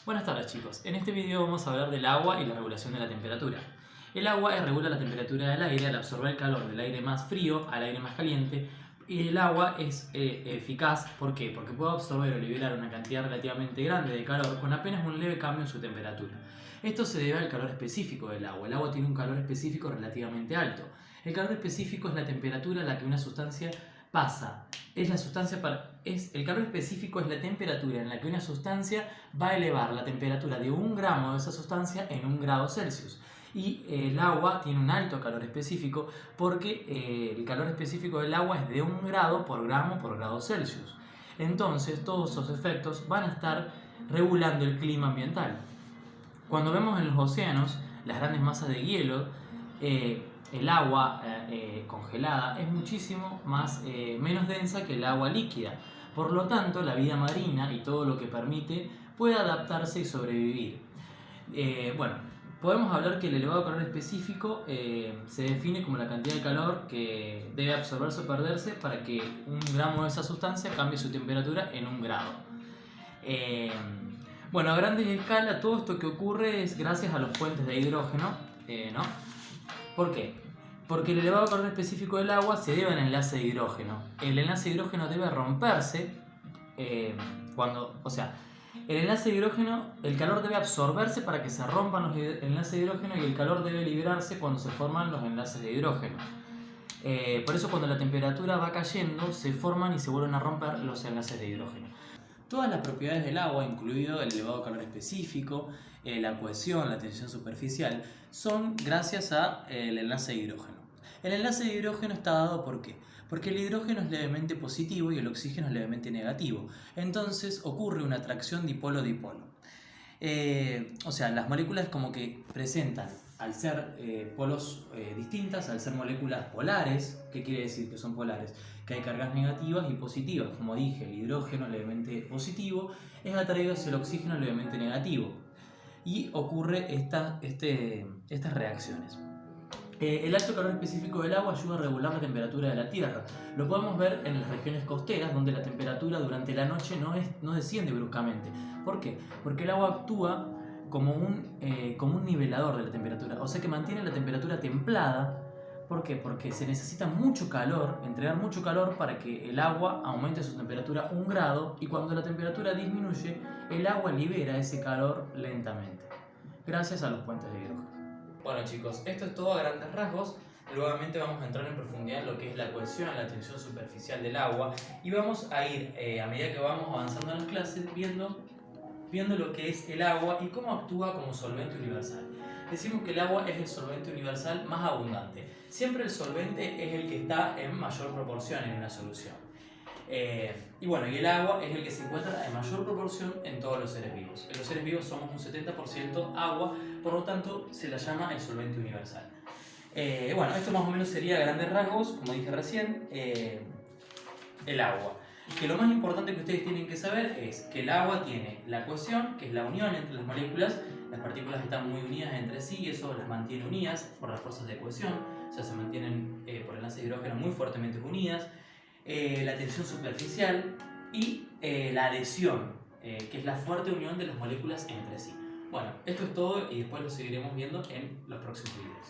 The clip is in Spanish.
Buenas tardes chicos, en este video vamos a hablar del agua y la regulación de la temperatura. El agua regula la temperatura del aire al absorber el calor del aire más frío al aire más caliente, y el agua es eficaz. ¿Por qué? Porque puede absorber o liberar una cantidad relativamente grande de calor con apenas un leve cambio en su temperatura. Esto se debe al calor específico del agua. El agua tiene un calor específico relativamente alto. El calor específico es la temperatura a la que una sustancia pasa. El calor específico es la temperatura en la que una sustancia va a elevar la temperatura de 1 gramo de esa sustancia en 1 grado Celsius. Y el agua tiene un alto calor específico porque el calor específico del agua es de 1 grado por grado Celsius. Entonces todos esos efectos van a estar regulando el clima ambiental. Cuando vemos en los océanos las grandes masas de hielo, el agua congelada es muchísimo menos densa que el agua líquida. Por lo tanto, la vida marina y todo lo que permite puede adaptarse y sobrevivir. Podemos hablar que el elevado calor específico se define como la cantidad de calor que debe absorberse o perderse para que 1 gramo de esa sustancia cambie su temperatura en 1 grado. A grandes escalas todo esto que ocurre es gracias a los puentes de hidrógeno, ¿no? ¿Por qué? Porque el elevado calor específico del agua se debe al enlace de hidrógeno. El enlace de hidrógeno debe romperse el enlace de hidrógeno, el calor debe absorberse para que se rompan los enlaces de hidrógeno, y el calor debe liberarse cuando se forman los enlaces de hidrógeno. Por eso cuando la temperatura va cayendo se forman y se vuelven a romper los enlaces de hidrógeno. Todas las propiedades del agua, incluido el elevado calor específico, la cohesión, la tensión superficial, son gracias al enlace de hidrógeno. El enlace de hidrógeno está dado ¿por qué? Porque el hidrógeno es levemente positivo y el oxígeno es levemente negativo. Entonces ocurre una atracción dipolo-dipolo. Las moléculas como que presentan, al ser polos distintas, al ser moléculas polares. ¿Qué quiere decir que son polares? Que hay cargas negativas y positivas. Como dije, el hidrógeno levemente positivo es atraído hacia el oxígeno levemente negativo. Y ocurre estas reacciones. El alto calor específico del agua ayuda a regular la temperatura de la Tierra. Lo podemos ver en las regiones costeras, donde la temperatura durante la noche no desciende bruscamente. ¿Por qué? Porque el agua actúa como un nivelador de la temperatura, o sea que mantiene la temperatura templada. ¿Por qué? Porque se necesita mucho calor, entregar mucho calor para que el agua aumente su temperatura 1 grado, y cuando la temperatura disminuye, el agua libera ese calor lentamente, gracias a los puentes de hidrógeno. Bueno chicos, esto es todo a grandes rasgos. Nuevamente vamos a entrar en profundidad en lo que es la cohesión, la tensión superficial del agua, y vamos a ir, a medida que vamos avanzando en las clases, viendo lo que es el agua y cómo actúa como solvente universal. Decimos que el agua es el solvente universal más abundante. Siempre el solvente es el que está en mayor proporción en una solución. Y el agua es el que se encuentra en mayor proporción en todos los seres vivos. En los seres vivos somos un 70% agua, por lo tanto se la llama el solvente universal. Esto más o menos sería a grandes rasgos, como dije recién, el agua. Que lo más importante que ustedes tienen que saber es que el agua tiene la cohesión, que es la unión entre las moléculas. Las partículas están muy unidas entre sí y eso las mantiene unidas por las fuerzas de cohesión. O sea, se mantienen por el enlace de hidrógeno muy fuertemente unidas. La tensión superficial y la adhesión, que es la fuerte unión de las moléculas entre sí. Bueno, esto es todo y después lo seguiremos viendo en los próximos videos.